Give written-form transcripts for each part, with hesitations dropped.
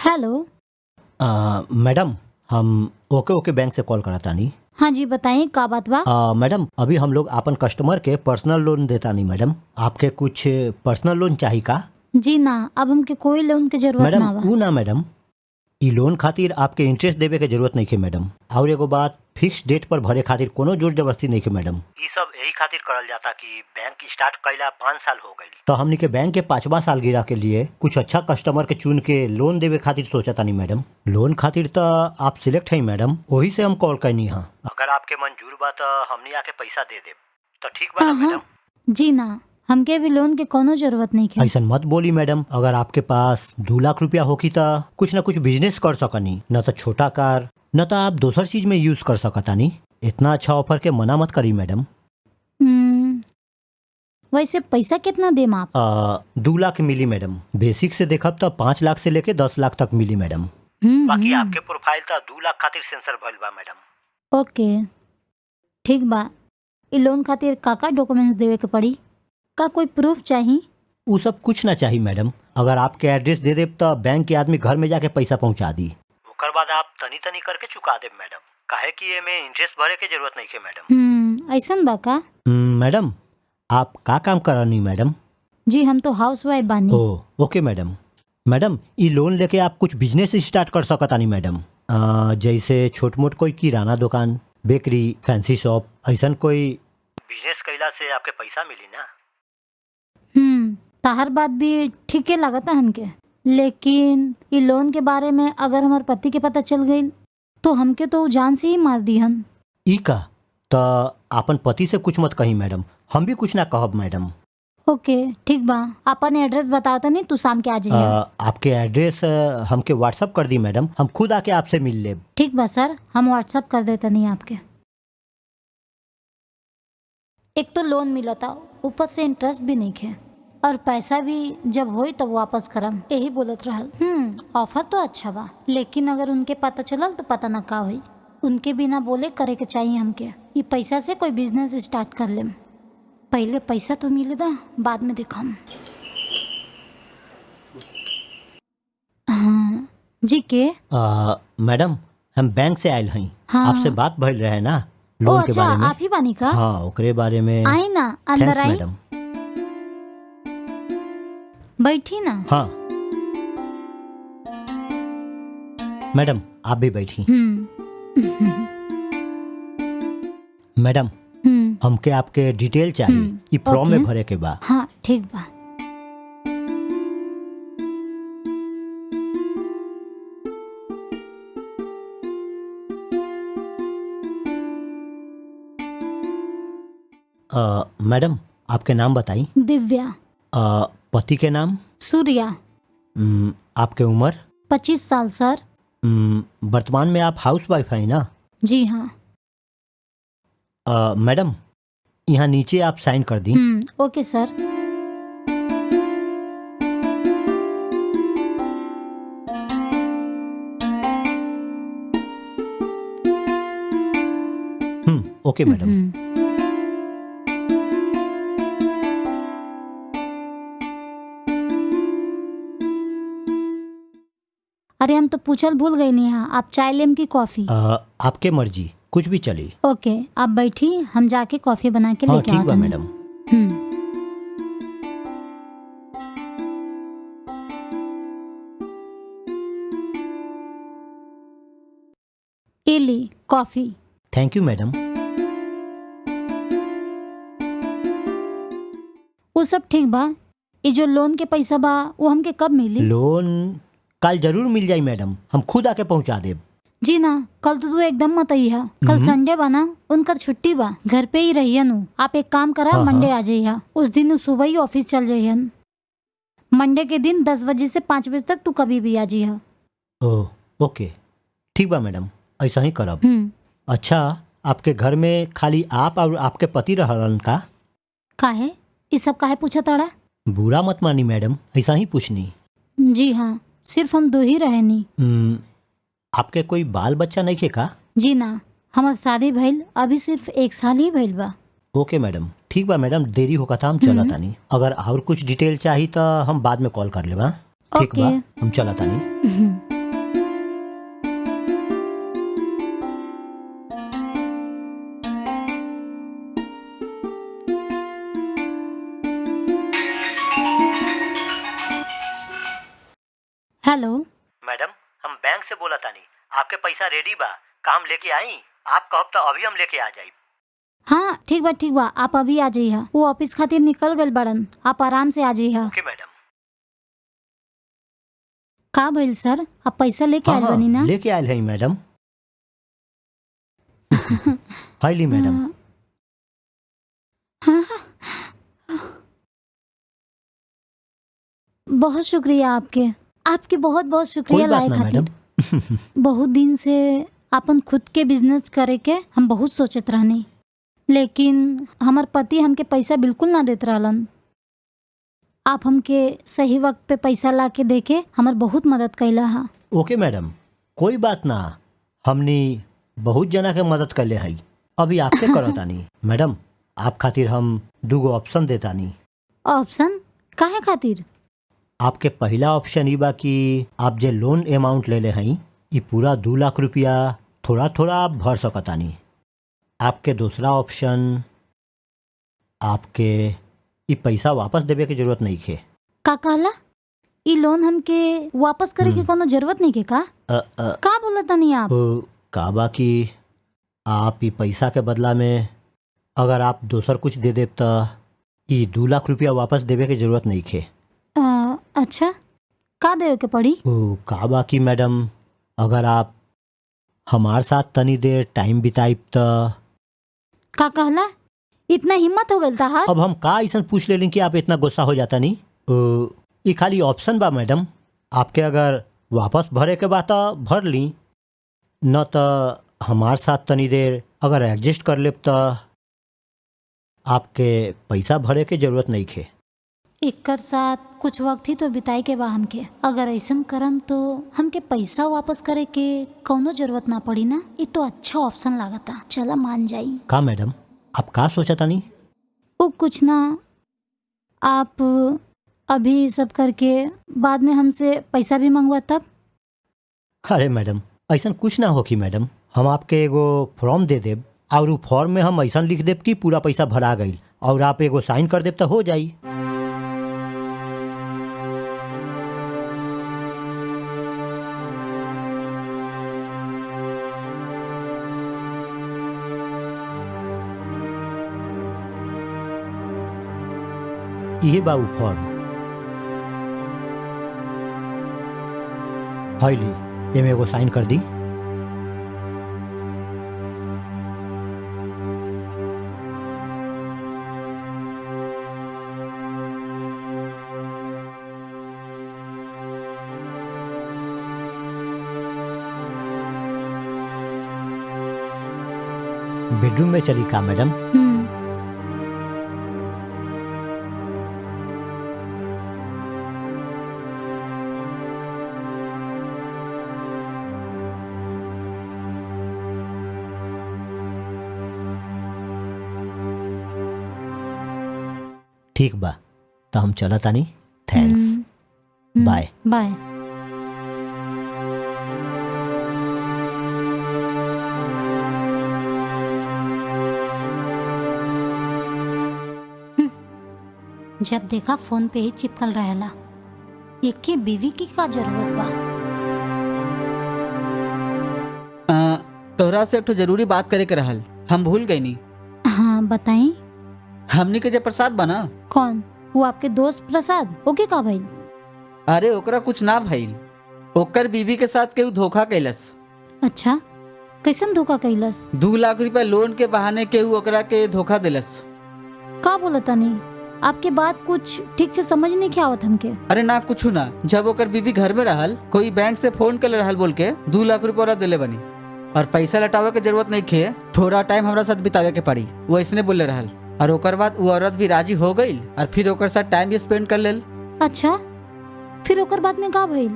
Hello. Madam हम ओके ओके bank से call करा तानी। हाँ जी, बताइए का बात बा। मैडम अभी हम लोग आपन कस्टमर के पर्सनल लोन देता नहीं मैडम, आपके कुछ पर्सनल लोन चाहिए का? जी ना, अब हमके कोई लोन के जरूरत मैडम ना बा। ऊ ना मैडम, ई लोन खातिर आपके इंटरेस्ट देवे के जरूरत नहीं है मैडम, और एगो बात, फिक्स डेट पर भरे खातिर कोनो जोर जबरदस्ती नहीं है मैडम। ई सब यही खातिर करल जाता कि बैंक स्टार्ट कइला 5 साल हो गई, तो हमनी के बैंक के 5वां सालगिरह के लिए कुछ अच्छा कस्टमर के चुन के लोन देवे खातिर सोचा तानी मैडम। लोन खातिर तो आप सिलेक्ट है मैडम, वही से हम कॉल करनी है। अगर आपके मंजूर बा तो हमनी आके पैसा दे देब, तो ठीक बा ना मैडम? जी ना, हमके भी लोन के कोनो जरूरत नहीं है। ऐसा मत बोली मैडम, अगर आपके पास 2 लाख रुपया होगी तो कुछ न कुछ बिजनेस कर सकनी, न तो छोटा कार, न तो आप दूसर चीज में यूज कर सकतानी। इतना अच्छा ऑफर के मना मत करी मैडम। वैसे पैसा कितना देम आप? 2 लाख मिली मैडम, बेसिक से देखब तो 5 लाख से लेके 10 लाख तक मिली मैडम। बाकी आपके प्रोफाइल तो 2 लाख खातिर सेंसर भइल बा मैडम। ओके, ठीक बा। ई लोन खातिर का डॉक्यूमेंट्स देवे के पड़ी? का कोई प्रूफ चाहिए? वो सब कुछ ना चाहिए मैडम, अगर आपके एड्रेस दे देब तो बैंक के आदमी घर में जाके पैसा पहुंचा दी, ओकर बाद आप तनी तनी करके चुका देब मैडम, काहे कि एमे इंटरेस्ट भरे के जरूरत नहीं है मैडम। ऐसन बा का? मैडम आप का काम करनी मैडम? जी हम तो हाउस वाइफ बानी। ओके मैडम। मैडम ई लोन लेके आप कुछ बिजनेस स्टार्ट कर सकतानी मैडम, जैसे छोट मोट कोई किराना दुकान, बेकरी, फैंसी शॉप, ऐसा कोई बिजनेस कैला से आपके पैसा मिली ना। ताहर बात भी ठीके लागता हमके, लेकिन ई लोन के बारे में अगर हमार पति के पता चल गई तो हमके तो जान से ही मार दीहन। ई का तो अपन पति से कुछ मत कही मैडम, हम भी कुछ ना कहब मैडम। ओके ठीक बा, अपन एड्रेस बताओ तो नहीं, तू शाम के आ जाइए। आपके एड्रेस हमके व्हाट्सअप कर दी मैडम, हम खुद आके आपसे मिल लेब। ठीक बा सर, हम व्हाट्सअप कर देते नहीं आपके। एक तो लोन मिला था, ऊपर से इंटरेस्ट भी नहीं है, और पैसा भी जब होई तब वापस करम, यही बोलत रहल। ऑफर तो अच्छा बा, लेकिन अगर उनके पता चलल तो पता ना का होई। उनके बिना बोले करे के चाहिए हमके। ये पैसा से कोई बिजनेस स्टार्ट कर लेम, पहले पैसा तो मिले दा, बाद में देखम। हाँ जी के मैडम हम बैंक से आयल हई। हाँ। आपसे बात भइल रहे ना ओ लोन के अच्छा, बारे में। आप ही बानी का? हाँ ओकरे बारे में। आई ना, अंदर थैंक्स आई, मैडम। बैठी ना। हाँ मैडम आप भी बैठी। मैडम हमके आपके डिटेल चाहिए, ई फॉर्म में ओके। भरे के बा। हाँ ठीक बा। मैडम आपके नाम बताई। दिव्या। पति के नाम? सूर्या। आपके उम्र? 25 साल सर। वर्तमान में आप हाउस वाइफ हैं ना? जी हाँ। मैडम यहाँ नीचे आप साइन कर दी। ओके सर। ओके मैडम। अरे हम तो पूछल भूल गई नहीं। हाँ, आप चाय लेम की कॉफी? आपके मर्जी, कुछ भी चली। ओके आप बैठी, हम जाके कॉफी बना के हाँ लेके ठीक आते बा हैं। मैडम। ये ली कॉफी। Thank you madam. वो सब ठीक बा, ये जो लोन के पैसा बा वो हमके कब मिली? लोन कल जरूर मिल जाई मैडम, हम खुद आके पहुंचा देब। जी ना, कल तो तू एकदम मत आइहा, कल संडे बा ना, उनका छुट्टी बा, घर पे ही रहियन। आप एक काम करा, हाँ, मंडे आ जाइहा। उस दिन उ सुबह ही ऑफिस चल जाइहन। मंडे के दिन 10 बजे से 5 बजे तक तू कभी भी आ जाइहा। ओके ठीक बा मैडम, ऐसा ही करब। अच्छा आपके घर में खाली आप और आपके पति रहलन का? काहे ये सब काहे पूछा ताड़ा? बुरा मत मानी मैडम, ऐसा ही पूछनी। जी हाँ, सिर्फ हम 2 ही रहेनी। आपके कोई बाल बच्चा नहीं है का? जी ना, हमार शादी भइल अभी सिर्फ 1 साल ही भइल बा। ओके मैडम, ठीक बा मैडम, देरी होगा था हम चला तानी। अगर और कुछ डिटेल चाहिए तो हम बाद में कॉल कर लेबा। ठीक बा, ओके। हम चला तानी। हेलो। मैडम हम बैंक से बोला तानी, आपके पैसा रेडी बा, काम लेके आई। आप कहब तो अभी हम लेके आ जाई। हाँ ठीक बा, आप अभी आ जाइए। वो ऑफिस खातिर निकल गए बड़न, आप आराम से आ जाइए। ओके मैडम। का भइल सर, आप पैसा लेके हाँ आयल हाँ बनी ना? लेके आयल है मैडम। हाय ली मैडम। हाँ, बहुत शुक्रिया आपके, आपके बहुत बहुत शुक्रिया कोई बात लाए ना खातिर। मैडम। बहुत दिन से अपन खुद के बिजनेस करे के हम बहुत सोचत रहनी, लेकिन हमार पति हमके पैसा बिल्कुल ना देत रहलन। आप हमके सही वक्त पे पैसा ला के देके हमार बहुत मदद कैला हा। ओके मैडम, कोई बात ना। हमनी बहुत जना के मदद कर ले हई, अभी आपके करो तानी। मैडम आप खातिर हम 2 ऑप्शन देतानी। ऑप्शन काहे खातिर? आपके पहला ऑप्शन ई बा कि आप जे लोन अमाउंट ले ले हई ई पूरा 2 लाख रुपया थोड़ा थोड़ा आप भर सकतानी। आपके दूसरा ऑप्शन, आपके ई पैसा वापस देवे की जरूरत नहीं खे। का कहला? ई लोन हमके वापस करे के कोनो जरूरत नहीं के का? का बोलत तनी आप? का बा कि आप ई पैसा के बदला में अगर आप दोसर कुछ दे देब तो ई 2 लाख रुपया वापस देवे की जरूरत नहीं खे। अच्छा, का देवे के पड़ी? का बा कि मैडम अगर आप हमार साथ तनी देर टाइम बिताइब तो। का कहला? इतना हिम्मत हो गइल ताहार? अब हम का ऐसा पूछ लेलिन कि आप इतना गुस्सा हो जाता नहीं। ये खाली ऑप्शन बा मैडम, आपके अगर वापस भरे के बा तो भर ली, न तो हमार साथ तनी देर अगर एडजस्ट कर लेब तो आपके पैसा भरे के जरूरत नहीं खे। एकर साथ कुछ वक्त ही तो बिताए के बा हमके। अगर ऐसा करम तो हमके पैसा वापस करे के कौनो जरूरत ना पड़ी ना। ये तो अच्छा ऑप्शन लागता, चला मान जाई। का मैडम आप का सोचा तानी? वो कुछ ना, आप अभी सब करके बाद में हमसे पैसा भी मंगवा तब। अरे मैडम ऐसा कुछ ना होगी मैडम, हम आपके एगो फॉर्म दे देब और उ फॉर्म में हम ऐसा लिख देब कि पूरा पैसा भरा गई और आप एगो साइन कर देब तो हो जाई। ये बा उ फॉर्म, हाई ली एमे एगो साइन कर दी। बेडरूम में चली का मैडम? ठीक बा, तो हम चला तानी। Thanks, bye bye. जब देखा फोन पे ही चिपकल रहेला, एक के बीवी की का जरूरत बा? तोहरा से एक ठो जरूरी बात करे के रहल, हम भूल गई नी। हाँ बताई। हमनी के जो प्रसाद बना। कौन? वो आपके दोस्त प्रसाद? ओके का भइल? अरे ओकरा कुछ ना भइल, ओकर बीवी के साथ केहू धोखा कैलस। अच्छा, कैसन धोखा कैलस? 2 लाख रुपया लोन के बहाने केहू ओकरा के धोखा दिलस। का बोलता नहीं? आपके बात कुछ ठीक से समझ नहीं क्या आवत हमके। अरे ना कुछ ना, जब ओकर बीवी घर में रहल कोई बैंक से फोन कर रहल बोल के 2 लाख रुपया दिले बनी और पैसा लटावे के जरूरत नहीं खे, थोड़ा टाइम हमरा साथ बितावे के पड़ी, वो इसने बोले रहल। और ओकर बाद वो औरत भी राजी हो गई और फिर ओकर साथ टाइम भी स्पेंड कर लेल। अच्छा, फिर ओकर बाद में का भइल?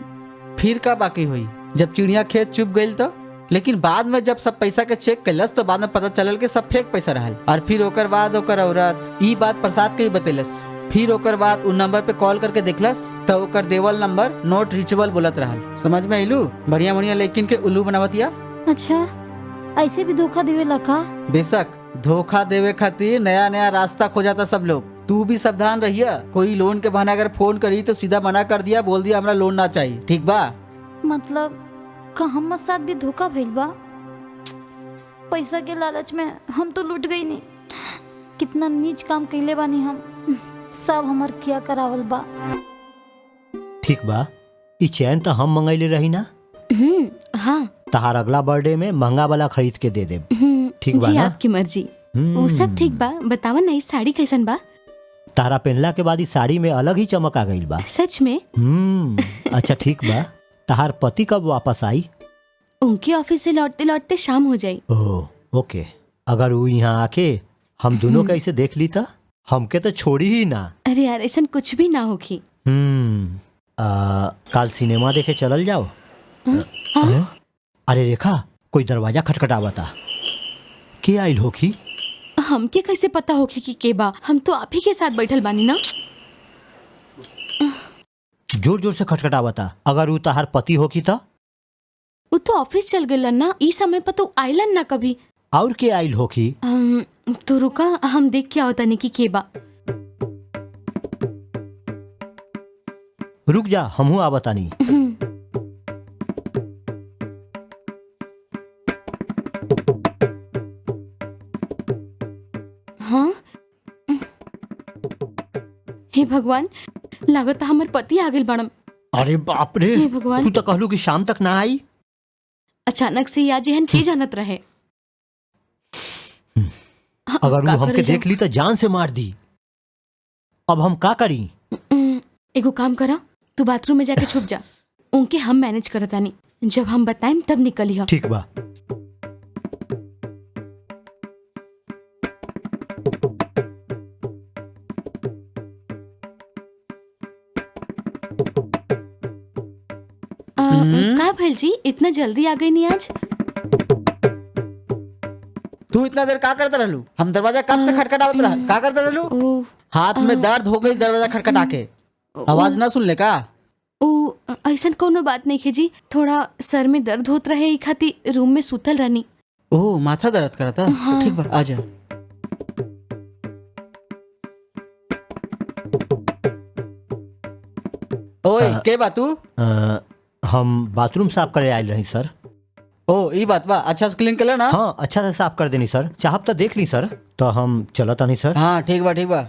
फिर का बाकी हुई, जब चिड़िया खेत चुप गई तो। लेकिन बाद में जब सब पैसा के चेक कैलस तो बाद में पता चलल कि सब फेक पैसा रहल। और फिर ओकर बाद ओकर औरत ई बात प्रसाद के ही बतेलस। फिर ओकर बाद उन नंबर पे कॉल करके देखलस तो ओकर देवल नंबर नॉट रीचेबल बोलत रहल। समझ में आइलू? बढ़िया बढ़िया लेकिन के उल्लू बनावतिया। अच्छा, ऐसे भी धोखा देवे लगा? बेशक, धोखा देवे खातिर नया नया रास्ता खोजाता सब लोग। तू भी सावधान रहिया। कोई लोन के बहाने अगर फोन करी तो सीधा मना कर दिया, बोल दिया हमरा लोन ना चाहिए, ठीक बा? मतलब का हमर साथ भी धोखा भइल बा? पैसा के लालच में हम तो लूट गई नहीं। कितना नीच काम कैले बानी हम, सब हमर किया करावल बा। ठीक बा, ई चैन तो हम मंगैले रही ना। हाँ। तहार अगला बर्थडे में महंगा वाला खरीद के दे देब। ठीक बा जी ना? आपकी मर्जी। वो सब ठीक बा। बतावा ना, इस साड़ी कैसन बा? तारा पहनला के बाद इस साड़ी में अलग ही चमक आ गई बा। सच में? अच्छा ठीक बा। तहार पति कब वापस आई? उनके ऑफिस से लौटते लौटते शाम हो जाई। Oh okay. अगर वो यहाँ आके हम दोनों का इसे देख ली था, हमके तो छोड़ी ही ना। अरे यार, ऐसा कुछ भी ना होगी। कल सिनेमा देखे चलल जाओ। अरे रेखा, कोई दरवाजा खटखटावता। के आइल होखी? हमके कैसे पता होगी कि के बा? हम तो आप ही के साथ बैठल बानी ना। जोर जोर से खटखटावता। अगर वो तहार पति होखी तो? वो तो ऑफिस चल गए ना, इस समय पर तो आइलन ना कभी। और के आइल होखी? तो रुका, हम देख के आवता नहीं कि के बा। रुक जा, हमहू आवतानी। हाँ, हे भगवान, लागत हमार पति आ गइल बाड़म। अरे बाप रे, हे भगवान। तू तो कहलू कि शाम तक ना आई। अचानक से आज एहन के जानत रहे। अगर का वो हमके करे देख ली तो जान से मार दी। अब हम का करी? एगो काम करा, तू बाथरूम में जाके छुप जा। उनके हम मैनेज करतानी, जब हम बताएं तब निकली। ठीक बा। का भैल जी, इतना जल्दी आ गई नहीं आज? तू इतना देर का करता रहलू? हम दरवाजा कब से खटखटावत रहा, का करता रहलू? ओ, हाथ में दर्द हो गई दरवाजा खटखटा के। आवाज ना सुन ले का? ओ, ऐसा कोनो बात नहीं है जी, थोड़ा सर में दर्द होत रहे, ई खातिर रूम में सुतल रहनी। ओह, माथा दर्द करता? हाँ। ठीक बा, आजा। ओए, के बा तू? हम बाथरूम साफ करे आयल रही सर। ओ, ई बात बा। अच्छा से क्लीन कर ना? हाँ, अच्छा से साफ कर देनी सर। चाहब तो देख ली सर। तो हम चलत नहीं सर। हाँ, ठीक बा, ठीक बा।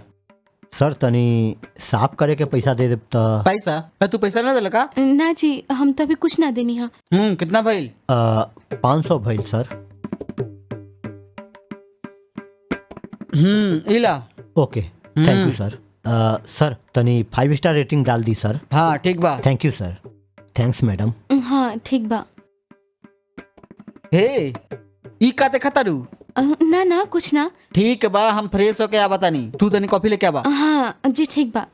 सर तनी साफ करे के पैसा दे देब तो? पैसा? तू पैसा ना देला का? ना जी, हम तभी कुछ ना देनी। हाँ। कितना भइल? 500 भइल सर। इला। ओके, थैंक यू सर। सर तनी 5 स्टार रेटिंग डाल दी सर। हाँ, ठीक बा। Thank you sir. Thanks madam. हाँ, ठीक बा। हे, ई का देखा तारू? ना ना, कुछ ना। ठीक बा, हम फ्रेश होके आवा तानी। तू तनी कॉफी लेके आवा। हाँ जी, ठीक बा।